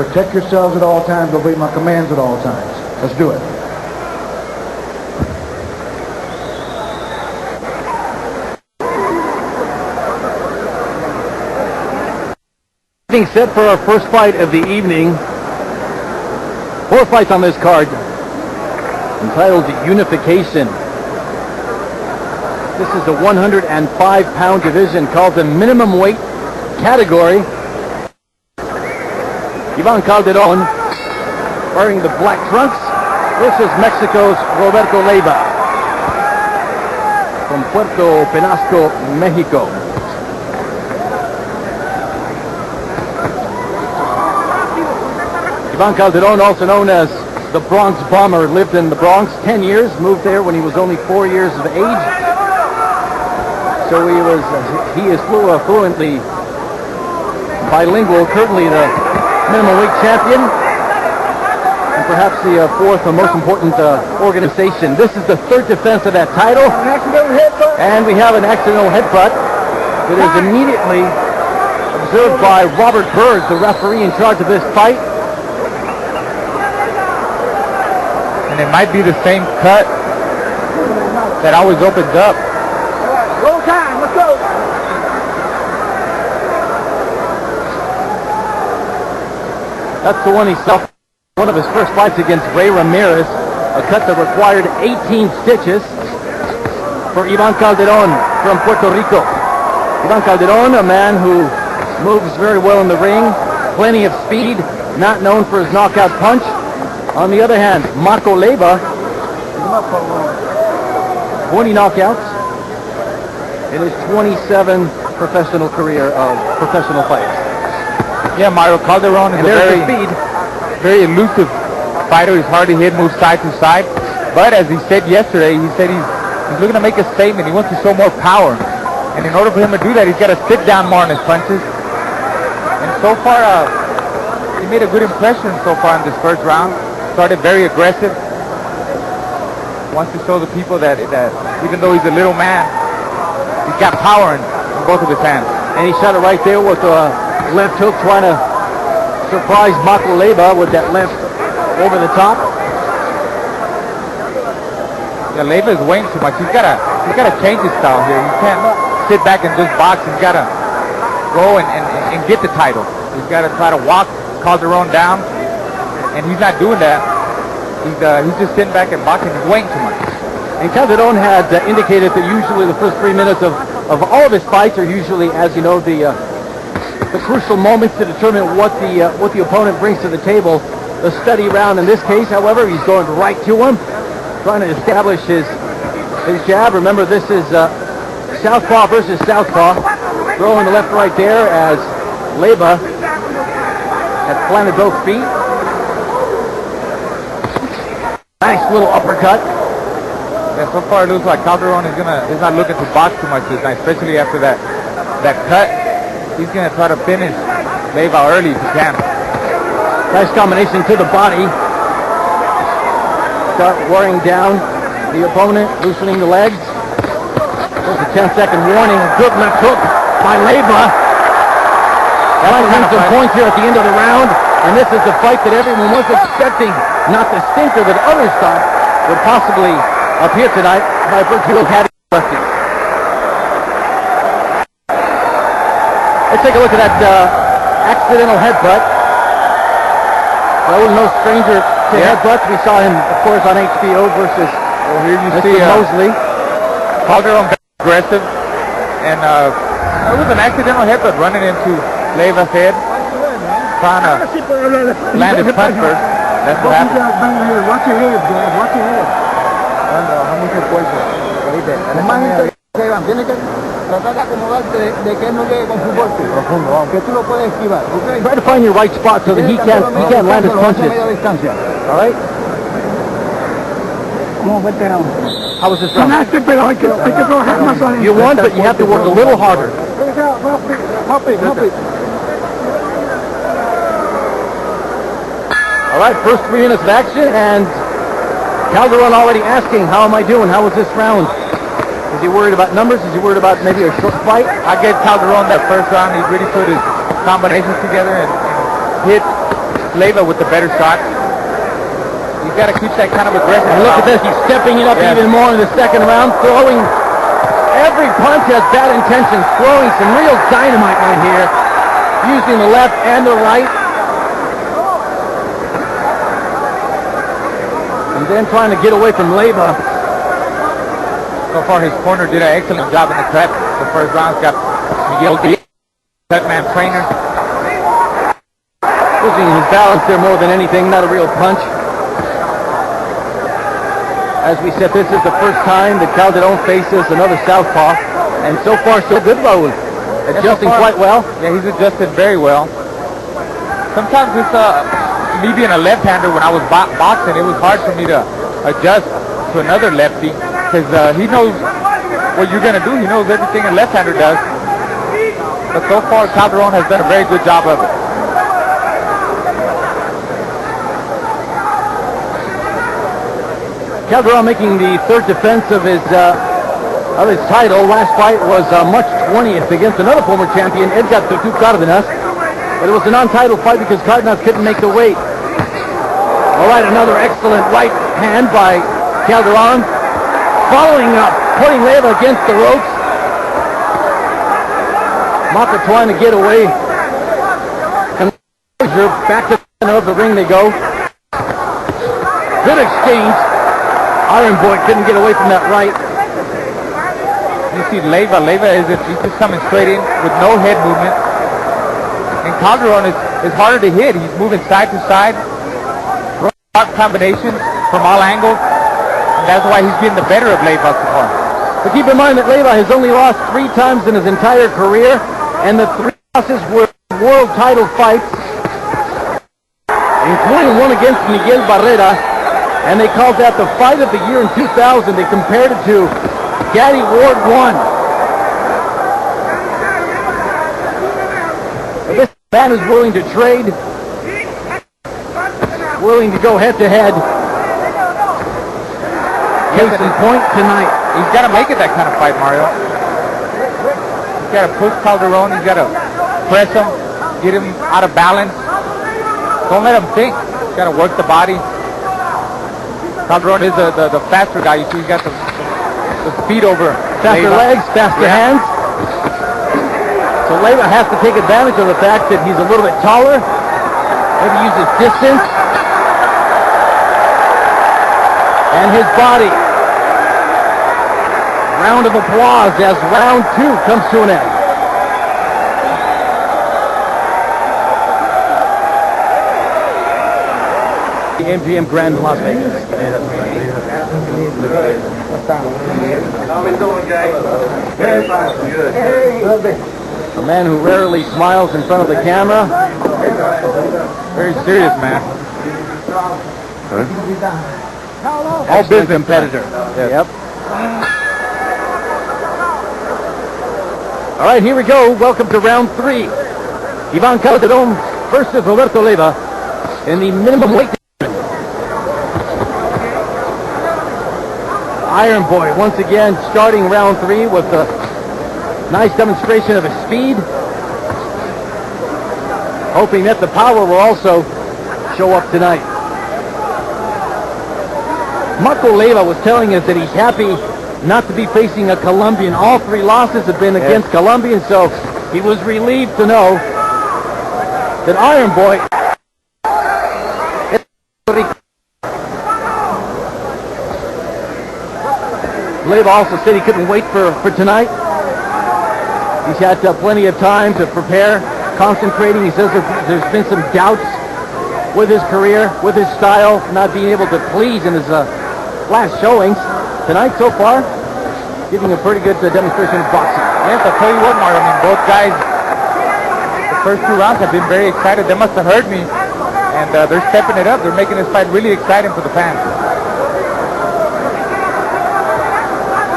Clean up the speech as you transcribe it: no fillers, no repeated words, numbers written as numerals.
Protect yourselves at all times. Obey my commands at all times. Let's do it. Being set for our first fight of the evening. 4 fights on this card, entitled Unification. This is the 105-pound division called the minimum weight category. Ivan Calderon wearing the black trunks versus Mexico's Roberto Levya from Puerto Penasco, Mexico. Ivan Calderon, also known as the Bronx Bomber, lived in the Bronx 10 years, moved there when he was only 4 years of age. So he is fluently bilingual, currently the minimum weight champion, and perhaps the fourth and most important organization. This is the third defense of that title, and we have an accidental headbutt that is immediately observed by Robert Berg, the referee in charge of this fight. And it might be the same cut that always opens up. Roll time, let's go. That's the one he saw. One of his first fights against Ray Ramirez, a cut that required 18 stitches for Ivan Calderon from Puerto Rico. Ivan Calderon, a man who moves very well in the ring, plenty of speed, not known for his knockout punch. On the other hand, Marco Levya, 20 knockouts in his 27 professional career of professional fights. Yeah, Mario Calderon is a very elusive fighter. He's hard to hit, moves side to side. But as he said yesterday, he said he's looking to make a statement. He wants to show more power. And in order for him to do that, he's got to sit down more on his punches. And so far, he made a good impression so far in this first round. Started very aggressive. Wants to show the people that even though he's a little man, he's got power in both of his hands. And he shot it right there with a left hook, trying to surprise Marco Levya with that left over the top. Yeah, Levya is weighing too much. He's got to change his style here. He can't sit back and just box. He's got to go and get the title. He's got to try to walk Calderon down. And he's not doing that. He's just sitting back and boxing. He's weighing too much. And Calderon had indicated that usually the first 3 minutes of all of his fights are usually, as you know, the crucial moments to determine what the opponent brings to the table. The study round in this case, however, he's going right to him, trying to establish his jab. Remember, this is southpaw versus southpaw. Throwing the left right there as Levya has planted both feet. Nice little uppercut. Yeah, so far it looks like Calderon is not looking to box too much this night, especially after that cut. He's gonna try to finish Levya early if he can. Nice combination to the body. Start wearing down the opponent, loosening the legs. There's a 10-second warning. A good left hook by Levya. That might bring some points here at the end of the round. And this is the fight that everyone was expecting. Not the stinker that others thought would possibly appear tonight by virtue of having lefty. Let's take a look at that accidental headbutt. Well, no stranger to headbutts. We saw him, of course, on HBO versus here you Mr. see Mosley. Calderon very aggressive, and it was an accidental headbutt running into Levya's head, trying to land his punch first. That's what happened. Watch your head, guys. Watch your head. Hay mucho fuerza. Tienes que tratar de acomodarte de que él no llegue con su golpe profundo, aunque tú lo puedes esquivar. Okay? Try to find your right spot so that he can't land his punches. All right? How was this round? You won, but you have to work a little harder. All right, first 3 minutes of action, and Calderon already asking, how am I doing? How was this round? Is he worried about numbers? Is he worried about maybe a short fight? I gave Calderon that first round. He really put his combinations together and hit Levya with the better shot. He's got to keep that kind of aggressive. And look at this, he's stepping it up even more in the second round, throwing every punch has bad intentions, throwing some real dynamite right here, using the left and the right. And then trying to get away from Levya. So far, his corner did an excellent job in the cut. The first round's got Miguel Diaz, cutman trainer. Losing his balance there more than anything, not a real punch. As we said, this is the first time that Calderon faces another southpaw. And so far, so good, Raul. Adjusting quite well. Yeah, he's adjusted very well. Sometimes with me being a left-hander, when I was boxing, it was hard for me to adjust to another lefty because he knows what you're going to do. He knows everything a left-hander does. But so far, Calderon has done a very good job of it. Calderon making the third defense of his title. Last fight was March 20th against another former champion, Edgar Tutu Cardenas. But it was a non-title fight because Cardenas couldn't make the weight. All right, another excellent right hand by Calderon. Following up, putting Levya against the ropes. Mata trying to get away. Back to the center of the ring they go. Good exchange. Iron Boy couldn't get away from that right. You see Levya he's just coming straight in with no head movement. And Calderon is harder to hit. He's moving side to side. Combinations from all angles. And that's why he's getting the better of Levya so far. But keep in mind that Levya has only lost 3 times in his entire career. And the 3 losses were world title fights, including one against Miguel Barrera. And they called that the fight of the year in 2000. They compared it to Gaddy Ward 1. This man is willing to trade, willing to go head-to-head. Case in point tonight. He's got to make it that kind of fight, Mario. He's got to push Calderon. He's got to press him, get him out of balance. Don't let him think. He's got to work the body. Calderon is the faster guy. You see, he's got the speed over faster Levya. Legs, faster hands. So Levya has to take advantage of the fact that he's a little bit taller. Maybe use his distance. And his body. Round of applause as round 2 comes to an end. The MGM Grand Las Vegas. A man who rarely smiles in front of the camera. Very serious man. All business competitor. Yes. Yep. All right, here we go. Welcome to round 3. Ivan Calderon versus Roberto Levya in the minimum weight. Iron Boy once again starting round 3 with a nice demonstration of his speed. Hoping that the power will also show up tonight. Marco Levya was telling us that he's happy not to be facing a Colombian. All 3 losses have been against Colombians, so he was relieved to know that Iron Boy Levya also said he couldn't wait for tonight. He's had plenty of time to prepare, concentrating. He says there's been some doubts with his career, with his style, not being able to please in his last showings. Tonight, so far, giving a pretty good demonstration of boxing. Yes, I'll tell you what, Mario. I mean, both guys, the first 2 rounds have been very excited. They must have heard me. And they're stepping it up. They're making this fight really exciting for the fans.